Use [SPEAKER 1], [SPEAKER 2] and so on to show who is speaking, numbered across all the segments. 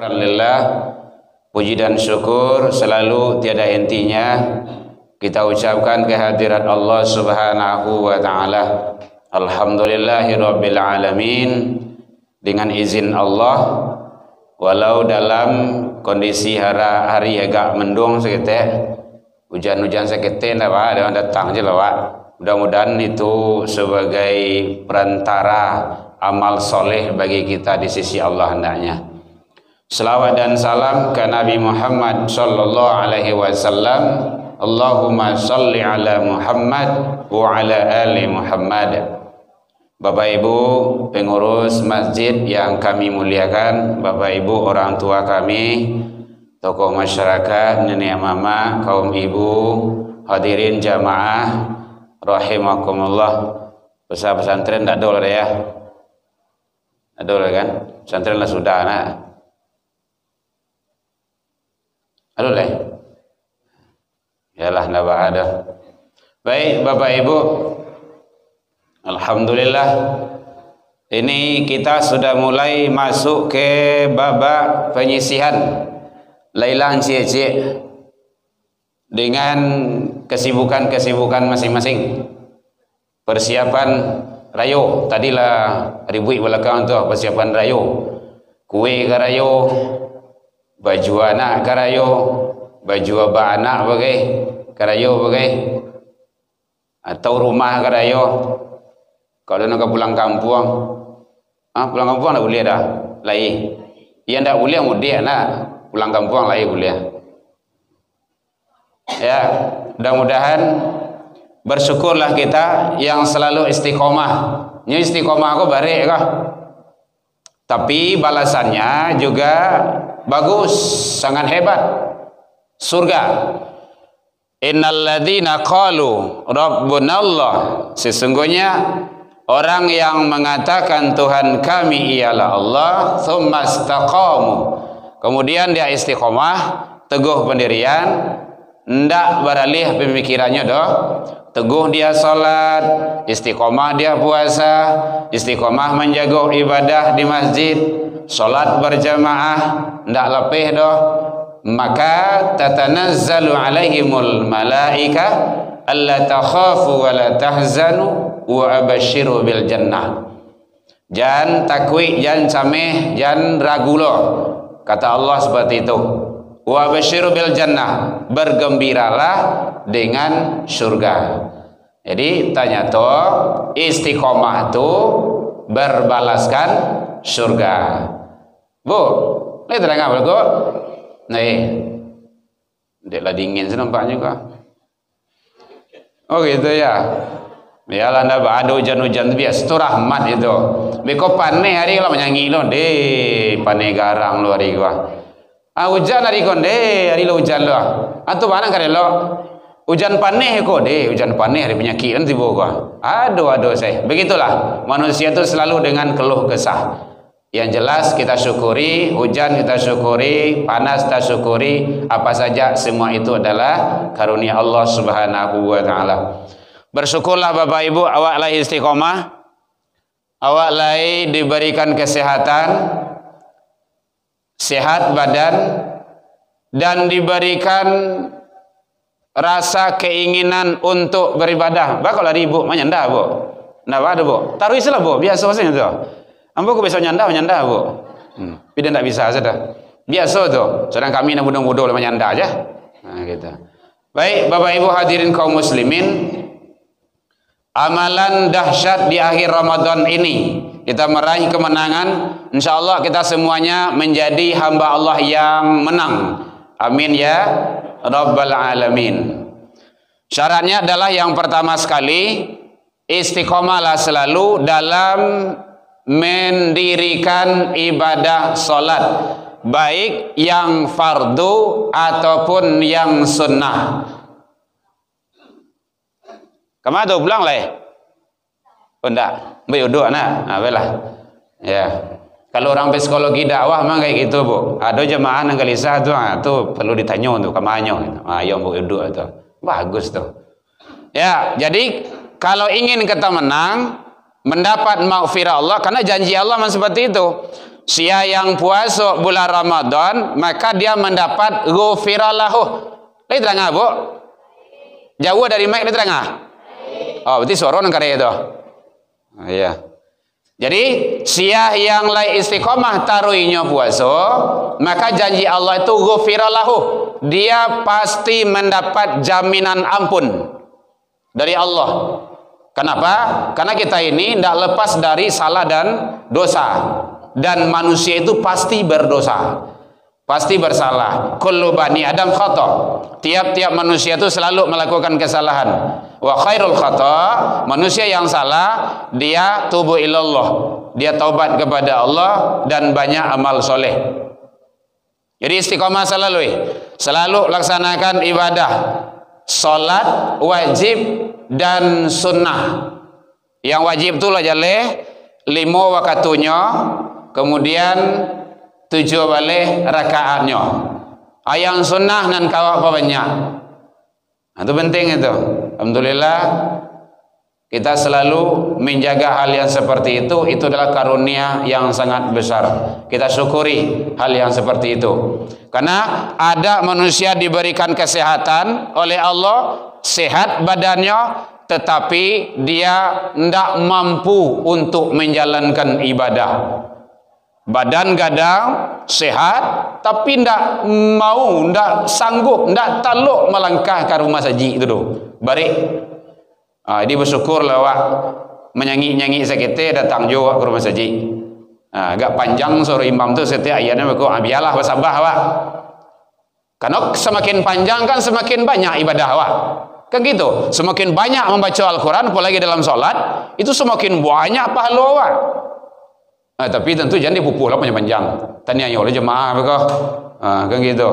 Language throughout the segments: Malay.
[SPEAKER 1] Alhamdulillah, puji dan syukur selalu tiada hentinya kita ucapkan kehadirat Allah Subhanahu wa taala. Alhamdulillahirabbil alamin. Dengan izin Allah, walau dalam kondisi hari agak mendung seketek, hujan-hujan seketek ada datang je lah Pak. Mudah-mudahan itu sebagai perantara amal soleh bagi kita di sisi Allah hendaknya. Selawat dan salam ke Nabi Muhammad sallallahu alaihi wasallam. Allahumma salli ala Muhammad wa ala ali Muhammad. Bapak Ibu pengurus masjid yang kami muliakan, Bapak Ibu orang tua kami, tokoh masyarakat, nenek mama, kaum ibu, hadirin jamaah rahimakumullah. Pesantren tak ada ya? Ada kan? Pesantren lah sudah nak. Ada lah. Yalah ndak ada. Baik Bapak Ibu, alhamdulillah ini kita sudah mulai masuk ke babak penyisihan Lailah Cie dengan kesibukan masing-masing. Persiapan rayo, tadilah ribuik belakang tu persiapan rayo. Kue ke rayo, baju anak ke rayo, baju abang anak bagai ke rayo bagai, atau rumah ke rayo. Kalau nak pulang kampung, pulang kampung tak boleh dah, lain. Yang tak boleh mudik nak pulang kampung lain boleh. Ya, mudah-mudahan bersyukurlah kita yang selalu istiqomah. Nya istiqomah aku barik kah? Tapi balasannya juga bagus, sangat hebat. Surga. Innal ladzina qalu rabbunallah, sesungguhnya orang yang mengatakan Tuhan kami ialah Allah, tsumma istaqamu, kemudian dia istiqomah, teguh pendirian, ndak beralih pemikirannya doh, teguh dia salat, istiqomah dia puasa, istiqomah menjaga ibadah di masjid, salat berjamaah, ndak lepeh doh, maka tatanazzalu alaihimul malaika alla takhafu wa la tahzanu wa abashiru bil jannah. Jangan takwi, jangan cameh, jangan ragu loh. Kata Allah seperti itu. Wa abashiru bil jannah, bergembiralah dengan surga. Jadi tanya toh, istiqomah tu berbalaskan surga. Bu, lihat terang apa kok? Dia lah dingin sih nampaknya kok. Oh gitu ya. Biarlah ndak ada hujan-hujan tu biasa tu rahmat itu. Beko panai hari lah menyanyi lo deh, panai garang lo hari gua. Hujan hari konde, hari lo hujan lo. Atau mana kare lo? Hujan panai kok deh, hujan panai hari penyakit nanti gua. Aduh saya. Begitulah manusia itu selalu dengan keluh kesah. Yang jelas kita syukuri, hujan kita syukuri, panas kita syukuri, apa saja semua itu adalah karunia Allah Subhanahu wa taala. Bersyukurlah Bapak Ibu, awak lai istiqomah, awak lai diberikan kesehatan, sehat badan, dan diberikan rasa keinginan untuk beribadah. Bakal ibu menyanda bu, ndak ada bu, taruh isilah bu, biasa maksudnya tu. Ambo aku besok nyanda bu. Tapi dia tak bisa saja. Biasa tu. Sedang kami nak bodoh-bodoh lah menyanda aja. Nah gitu. Baik Bapak Ibu hadirin kaum muslimin, amalan dahsyat di akhir Ramadan ini kita meraih kemenangan. InsyaAllah kita semuanya menjadi hamba Allah yang menang. Amin ya Rabbal Alamin. Syaratnya adalah yang pertama sekali, istiqomahlah selalu dalam mendirikan ibadah solat, baik yang fardu ataupun yang sunnah. Kamu tu pulang lah? Enggak, beruduk nak, belah. Ya, kalau orang psikologi dakwah memang kayak gitu bu. Ada jemaah yang gelisah tu, tu perlu ditanya tu, kamu yang beruduk tu, bagus tu. Ya, jadi kalau ingin kita menang, mendapat maghfirah Allah, karena janji Allah memang seperti itu. Sia yang puasa bulan Ramadan, maka dia mendapat ghufira lahu. Lagi terang Bu? Jauh dari mic, lagi terang. Oh, berarti suara nang kare itu. Iya. Jadi sia yang lai istiqomah taruinya puasa, maka janji Allah itu ghufira lahu. Dia pasti mendapat jaminan ampun dari Allah. Kenapa? Karena kita ini tidak lepas dari salah dan dosa. Dan manusia itu pasti berdosa, pasti bersalah. Kullu bani Adam khata. Tiap-tiap manusia itu selalu melakukan kesalahan. Wa khairul khata, manusia yang salah dia tubu ilallah, dia taubat kepada Allah dan banyak amal soleh. Jadi istiqomah selalu laksanakan ibadah, salat wajib dan sunnah. Yang wajib itu lah jaleh 5 wakatunya, kemudian 7 balik rakaatnya. Yang sunnah nan kawak apa banyak. Itu penting itu. Alhamdulillah kita selalu menjaga hal yang seperti itu. Itu adalah karunia yang sangat besar. Kita syukuri hal yang seperti itu. Karena ada manusia diberikan kesehatan oleh Allah, sehat badannya, tetapi dia tidak mampu untuk menjalankan ibadah. Badan gadang sehat, tapi tidak mau, tidak sanggup, tidak taluk melangkah ke rumah saji itu doh. Barik. Jadi bersyukurlah awak menyanyi-nyanyi sakit datang juga ke rumah saji. Agak panjang suruh imam tu setiap ayatnya aku biarlah bersabar awak. Karena semakin panjang kan semakin banyak ibadah awak. Kan gitu. Semakin banyak membaca Al-Quran, apalagi dalam solat, itu semakin banyak pahala awak. Tapi tentu jangan dipupuh lah panjang-panjang. Tanya oleh jemaah begitu. Kan gitu.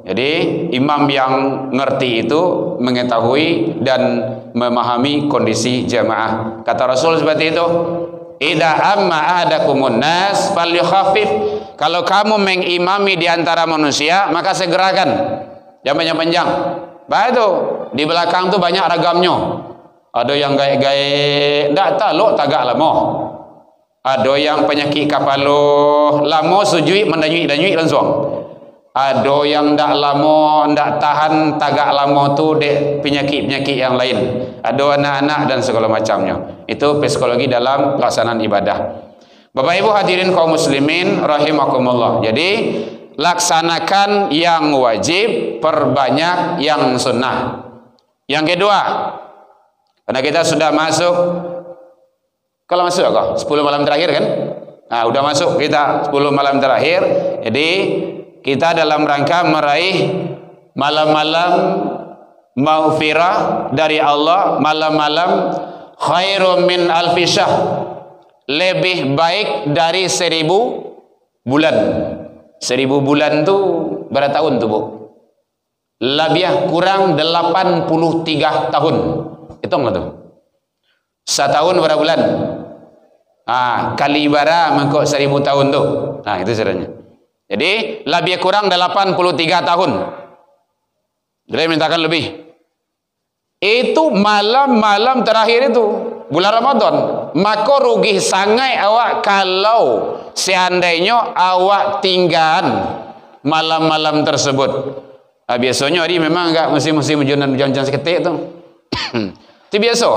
[SPEAKER 1] Jadi imam yang ngerti itu mengetahui dan memahami kondisi jemaah. Kata Rasul seperti itu. Idza amma ahadakumun nas falyukhaffif. Kalau kamu mengimami di antara manusia, maka segerakan. Jangan panjang-panjang. Baik, di belakang tu banyak ragamnya. Ada yang gaya-gaya ndak taluk tagak lama. Ada yang penyakit kapalo lama sujui mendanyui langsung. Ada yang ndak lama ndak tahan tagak lama tu dek penyakit-penyakit yang lain. Ada anak-anak dan segala macamnya. Itu psikologi dalam pelaksanaan ibadah. Bapak Ibu hadirin kaum muslimin rahimakumullah. Jadi laksanakan yang wajib, perbanyak yang sunnah. Yang kedua, karena kita sudah masuk, kalau masuk kok 10 malam terakhir kan? Udah masuk kita 10 malam terakhir. Jadi kita dalam rangka meraih malam-malam maghfirah dari Allah, malam-malam khairum min alfi syahr, lebih baik dari 1000 bulan. 1000 bulan tu berapa tahun tu Bu? Lebih kurang 83 tahun. Hitunglah tu. Setahun berapa bulan? Kali bara mengko 1000 tahun tu. Itu caranya. Jadi lebih kurang 83 tahun. Jadi mintakan lebih. Itu malam-malam terakhir itu bulan Ramadan. Maka rugi sangat awak kalau seandainya awak tinggal malam-malam tersebut. Biasanya hari memang enggak musim-musim hujan-hujan seketik tu. Itu biasa.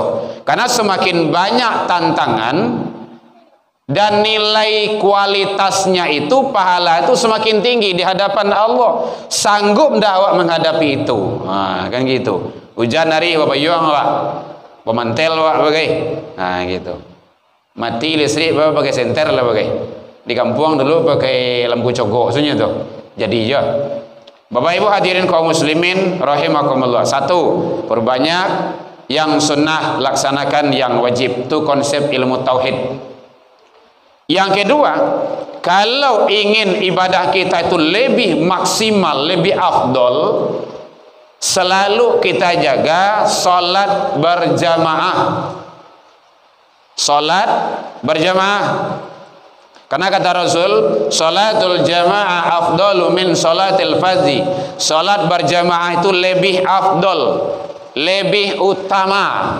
[SPEAKER 1] Karena semakin banyak tantangan dan nilai kualitasnya itu, pahala itu semakin tinggi di hadapan Allah. Sanggup ndak awak menghadapi itu? Kan gitu. Hujan hari apa payung awak? Pemantel awak bagai. Gitu. Mati listrik apa pakai senter lah bagai. Di kampung dulu pakai lampu cogok sunyi tu. Jadi je. Bapak Ibu hadirin kaum muslimin rahimakumullah. 1, perbanyak yang sunnah, laksanakan yang wajib. Itu konsep ilmu tauhid. Yang kedua, kalau ingin ibadah kita itu lebih maksimal, lebih afdol, selalu kita jaga salat berjamaah. Salat berjamaah. Karena kata Rasul, salatul jamaah afdalu min salatil fardhi. Salat berjamaah itu lebih afdol, lebih utama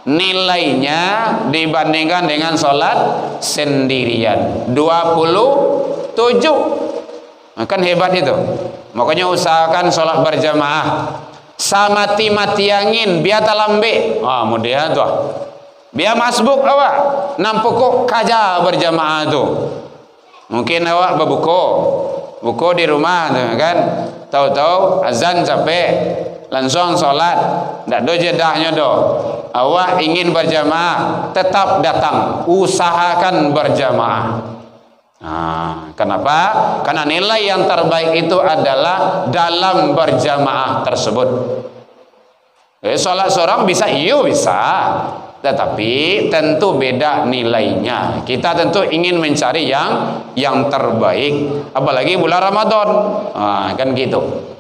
[SPEAKER 1] nilainya dibandingkan dengan sholat sendirian 27. Kan hebat itu. Makanya usahakan sholat berjamaah. Samati-matiangin biar talambe. Mudah tuh. Biar masbuk awak. Nampukuk kaja berjamaah tuh. Mungkin awak buku di rumah tuh kan. Tahu-tahu azan capek. Langsung sholat. Tak ada jedahnya doh. Awak ingin berjamaah, tetap datang. Usahakan berjamaah. Kenapa? Karena nilai yang terbaik itu adalah dalam berjamaah tersebut. Sholat seorang bisa, bisa, tetapi tentu beda nilainya. Kita tentu ingin mencari yang terbaik, apalagi bulan Ramadan. Kan gitu.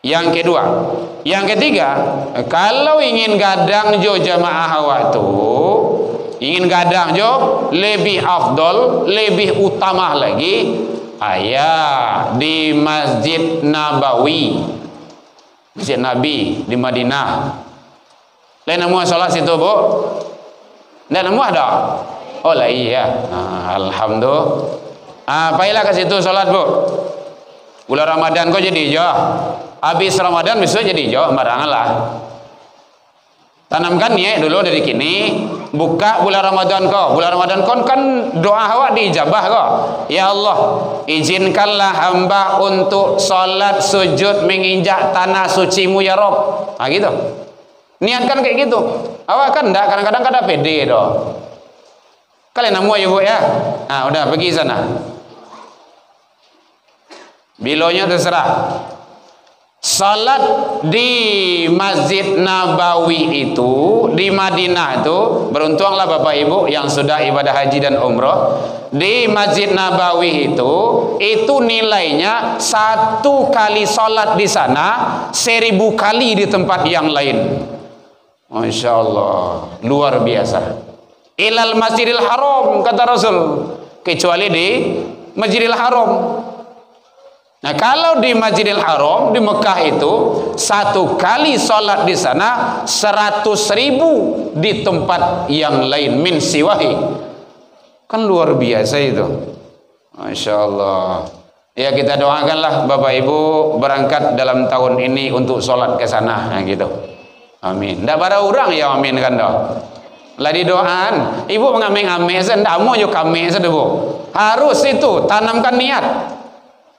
[SPEAKER 1] Yang kedua, yang ketiga, kalau ingin gadang jo jamaah awak tu, ingin gadang jo lebih afdol, lebih utama lagi, di Masjid Nabawi, Masjid Nabi di Madinah. Lain nemu salat situ, Bu? Ndak nemu ada? Oh lah iya. Alhamdulillah. Pailah ke situ salat, Bu. Bulan Ramadan kok jadi jo. Habis Ramadan besok jadi jo, baranganlah. Tanamkan niat dulu dari kini. Buka bulan Ramadan kau. Bulan Ramadan kau kan doa awak diijabah kau. Ya Allah, izinkanlah hamba untuk salat sujud menginjak tanah sucimu ya Rob. Gitu. Niatkan kayak gitu. Awak kan enggak, kadang-kadang kada pede doh. Kalian nemu ya Bu ya. Udah pergi sana. Bilonya terserah. Salat di Masjid Nabawi itu di Madinah itu, beruntunglah Bapak Ibu yang sudah ibadah haji dan umroh. Di Masjid Nabawi itu nilainya 1 kali salat di sana 1000 kali di tempat yang lain. Masya Allah, luar biasa. Ilal Masjidil Haram kata Rasul, kecuali di Masjidil Haram. Nah, kalau di Masjidil Haram di Mekah itu 1 kali sholat di sana 100.000 di tempat yang lain min siwahi. Kan luar biasa itu. Masya Allah. Ya kita doakanlah Bapak Ibu berangkat dalam tahun ini untuk sholat ke sana. Gitu. Amin. Tidak ada orang ya amin kan dah. Lah di doaan. Ibu mengameng-ameng saya tidak mau juga kami saya Bu. Harus itu tanamkan niat.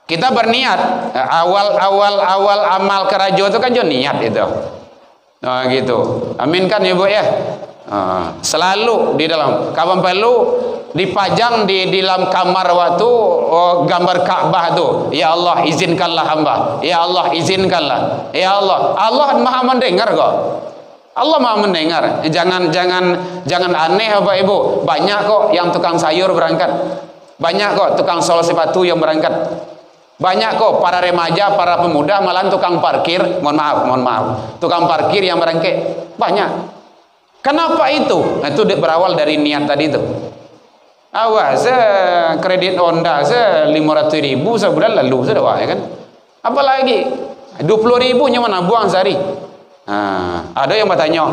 [SPEAKER 1] Kita berniat awal amal kerajo itu kan jo niat itu. Gitu. Amin kan ya Bu ya. Selalu di dalam kapan perlu dipajang di dalam kamar waktu gambar Ka'bah tu. Ya Allah izinkanlah hamba. Ya Allah izinkanlah. Ya Allah. Allah Maha mendengar kok. Allah Maha mendengar. Jangan aneh Bapak Ibu. Banyak kok yang tukang sayur berangkat. Banyak kok tukang sol sepatu yang berangkat. Banyak kok para remaja, para pemuda, malah tukang parkir, mohon maaf, tukang parkir yang berangkat banyak. Kenapa itu? Itu berawal dari niat tadi itu. Awas, kredit Honda 500.000 sebulan lalu sudah ya kan? Apalagi 20.000 nyaman buang sehari. Ada yang bertanya,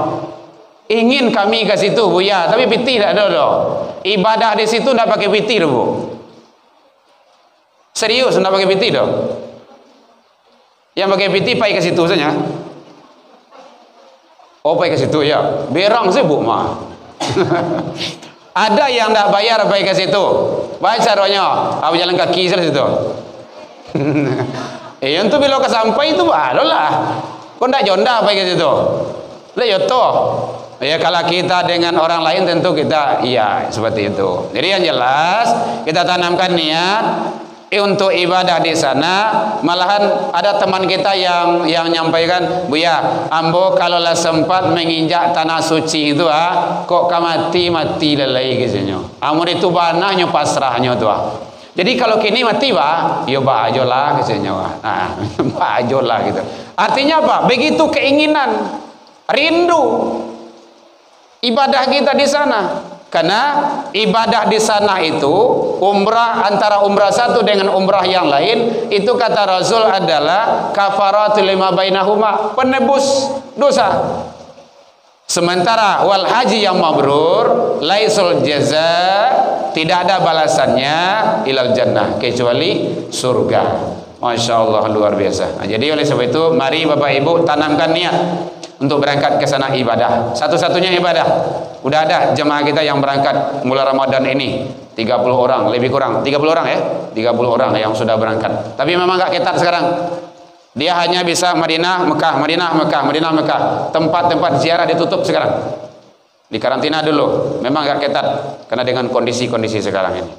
[SPEAKER 1] ingin kami ke situ Bu ya, tapi piti tidak ada loh. Ibadah di situ tidak pakai piti loh Bu. Serius, tidak pakai piti dong. Yang pakai piti pai ke situ saja. Oh, pai ke situ ya. Berang sih Bu mah. Ada yang tidak bayar pai ke situ. Baik caranya, aku jalan kaki saja situ. Yang tu bila ke sampai itu barulah. Kau tidak jonda pai ke situ. Lah ya toh. Ya kalau kita dengan orang lain tentu kita iya seperti itu. Jadi yang jelas kita tanamkan niat untuk ibadah di sana. Malahan ada teman kita yang nyampaikan, Bu ya, ambo kalaulah sempat menginjak tanah suci itu kok mati lelai gitu. Amor itu banahnya pasrahnya tuh. Jadi kalau kini mati ya bajolah gitu. Bajolah gitu. Artinya apa? Begitu keinginan, rindu ibadah kita di sana. Karena ibadah di sana itu umrah, antara umrah satu dengan umrah yang lain itu kata Rasul adalah kafaratul lima bainahuma, penebus dosa. Sementara wal haji yang mabrur laisul jaza, tidak ada balasannya ilal jannah, kecuali surga. Masya Allah, luar biasa. Nah, jadi oleh sebab itu mari Bapak Ibu tanamkan niat untuk berangkat ke sana ibadah. Satu-satunya ibadah. Udah ada jemaah kita yang berangkat mulai Ramadan ini 30 orang, lebih kurang 30 orang ya, 30 orang yang sudah berangkat. Tapi memang gak ketat sekarang. Dia hanya bisa Madinah, Mekah, Madinah, Mekah, Madinah, Mekah. Tempat-tempat ziarah ditutup sekarang. Di karantina dulu. Memang agak ketat karena dengan kondisi-kondisi sekarang ini.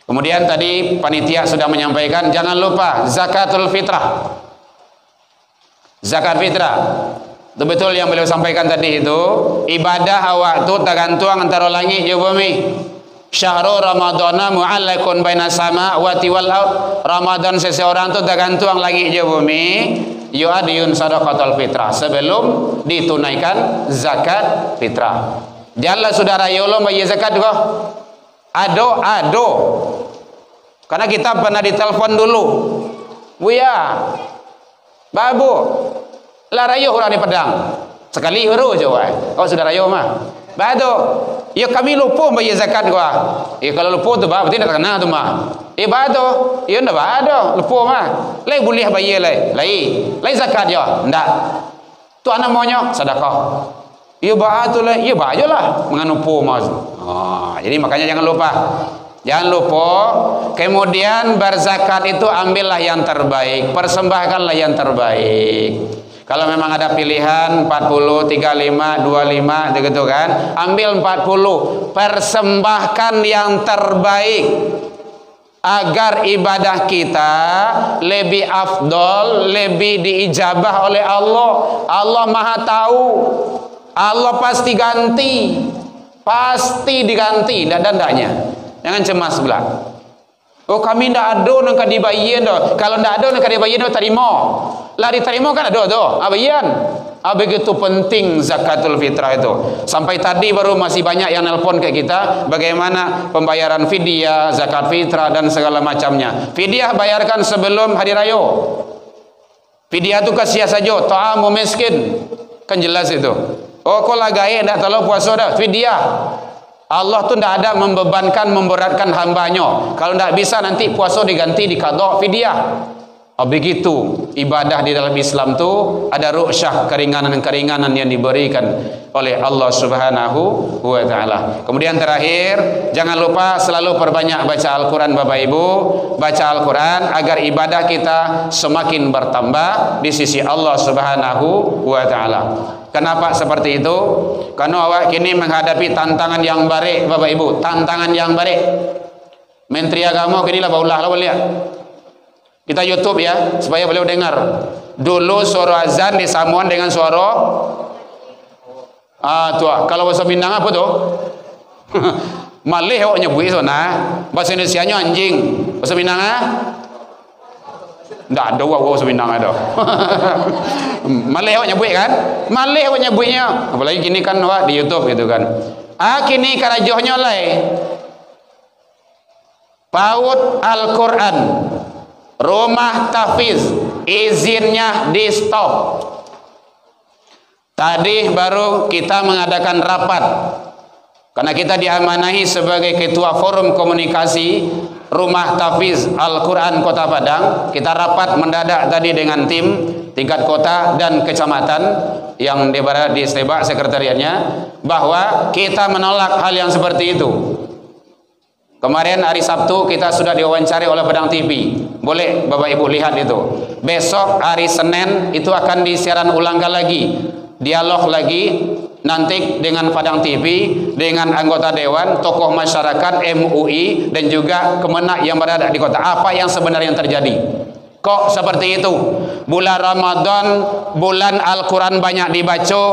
[SPEAKER 1] Kemudian tadi panitia sudah menyampaikan jangan lupa zakatul fitrah. Zakat fitrah. Betul yang beliau sampaikan tadi itu, ibadah awak itu tergantung antara langit dan bumi. Syahrul Ramadana mu'allakun baina sama wa wal ard. Ramadan seseorang itu tergantung langit dan bumi. Yu'adiyun sadaqatul fitrah, sebelum ditunaikan zakat fitrah. Jalla saudara yolo bayar zakat kok. Ado. Karena kita pernah ditelepon dulu. Buya, babu, lah rayo orang di Padang. Sekali huru jawab. Oh saudara yo mah. Bado. Ya kami lupa bayar zakat gua. Kalau lupa tu bah, berarti nak kena tu mah. Bado. Ya ndak bado, lupa mah. Lai boleh bayar lai zakat yo. Ndak. Tu anak maunya sedekah. Ya bado lai, ya bayo lah menganupo mas. Jadi makanya jangan lupa. Jangan lupa. Kemudian berzakat itu ambillah yang terbaik, persembahkanlah yang terbaik. Kalau memang ada pilihan 40, 35, 25 begitu kan, ambil 40, persembahkan yang terbaik agar ibadah kita lebih afdol, lebih diijabah oleh Allah. Allah Maha tahu. Allah pasti ganti. Pasti diganti, tidak ada ndaknya. Jangan cemas pula. Oh kami ndak ada nang kadibayen dah. Kalau ndak ada nang kadibayen dah terima. Lah diterima kan ada doh. Abayan. Begitu penting zakatul fitrah itu. Sampai tadi baru masih banyak yang nelpon ke kita bagaimana pembayaran fidyah, zakat fitrah dan segala macamnya. Fidyah bayarkan sebelum hari raya. Fidyah itu kasihan saja, ta'amu miskin. Kan jelas itu. Oh kau lagai ndak tahu puasa dah, fidyah. Allah tu ndak ada memberatkan hambanya. Kalau ndak bisa nanti puasa diganti di qada fidyah. Begitu ibadah di dalam Islam tu ada ru'syah, keringanan-keringanan yang diberikan oleh Allah Subhanahu wa taala. Kemudian terakhir, jangan lupa selalu perbanyak baca Al-Qur'an Bapak Ibu, baca Al-Qur'an agar ibadah kita semakin bertambah di sisi Allah Subhanahu wa taala. Kenapa seperti itu? Karena awak kini menghadapi tantangan yang baik Bapak Ibu, tantangan yang baik. Menteri Agama kini lah baulah lah lihat. Kita YouTube ya, supaya beliau dengar. Dulu suara azan disambungkan dengan suara tua. Kalau bahasa Minang apa tuh? Malih awak nyebut itu nah. Bahasa Indonesianya anjing. Bahasa Minang ndak ada bahasa Minang ada. Malih awak nyebut kan? Malih awak nyebutnya. Apalagi kini kan awak di YouTube gitu kan. Kini karajohnya lai. PAUD Al-Quran. Rumah tahfiz izinnya di stop. Tadi baru kita mengadakan rapat karena kita diamanahi sebagai ketua forum komunikasi Rumah Tahfiz Al-Quran Kota Padang. Kita rapat mendadak tadi dengan tim tingkat kota dan kecamatan yang berada di Stebak sekretariatnya, bahwa kita menolak hal yang seperti itu. Kemarin hari Sabtu kita sudah diwawancari oleh Padang TV. Boleh Bapak Ibu lihat itu. Besok hari Senin itu akan disiaran ulangkan lagi. Dialog lagi nanti dengan Padang TV, dengan anggota dewan, tokoh masyarakat, MUI dan juga Kemenak yang berada di kota. Apa yang sebenarnya terjadi? Kok seperti itu? Bulan Ramadan, bulan Al-Quran banyak dibaca,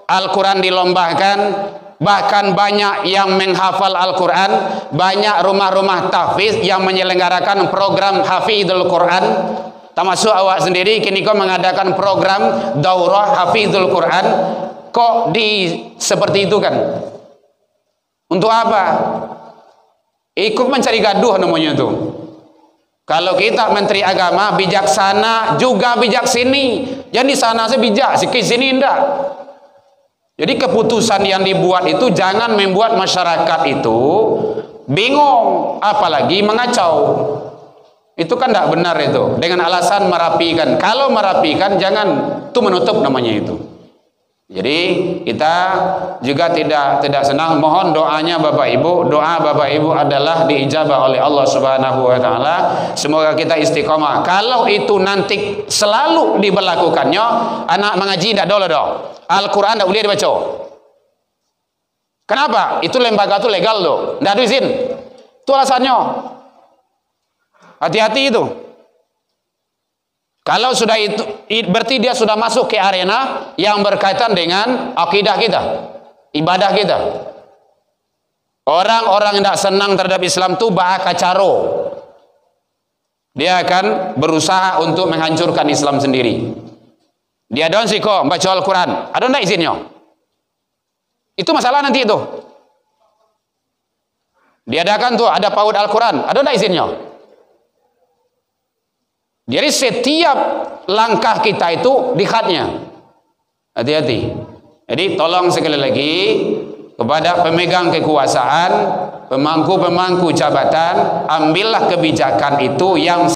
[SPEAKER 1] Al-Quran dilombakan, bahkan banyak yang menghafal Al-Quran, banyak rumah-rumah tahfiz yang menyelenggarakan program Hafizul Quran. Termasuk awak sendiri kini kau mengadakan program daurah Hafizul Quran. Kok seperti itu kan? Untuk apa? Ikut mencari gaduh namanya itu. Kalau kita Menteri Agama bijaksana juga bijak sini. Jadi sana saya bijak, sini enggak. Jadi keputusan yang dibuat itu jangan membuat masyarakat itu bingung, apalagi mengacau. Itu kan tidak benar itu. Dengan alasan merapikan. Kalau merapikan jangan itu menutup namanya itu. Jadi kita juga tidak senang. Mohon doanya Bapak Ibu. Doa Bapak Ibu adalah diijabah oleh Allah Subhanahu wa taala. Semoga kita istiqomah. Kalau itu nanti selalu diberlakukannya, anak mengaji tidak dulu dong. Al-Quran tidak boleh dibaca. Kenapa? Itu lembaga itu legal loh. Tidak ada izin. Itu alasannya. Hati-hati itu. Kalau sudah itu, berarti dia sudah masuk ke arena yang berkaitan dengan akidah kita, ibadah kita. Orang-orang yang tidak senang terhadap Islam itu bakacaro. Dia akan berusaha untuk menghancurkan Islam sendiri. Dia doang sih kok baca Al-Quran. Ada enggak izinnya? Itu masalah nanti itu. Diadakan tuh ada PAUD Al-Quran. Ada enggak izinnya? Jadi setiap langkah kita itu dikhatnya. Hati-hati. Jadi tolong sekali lagi kepada pemegang kekuasaan, pemangku-pemangku jabatan, ambillah kebijakan itu yang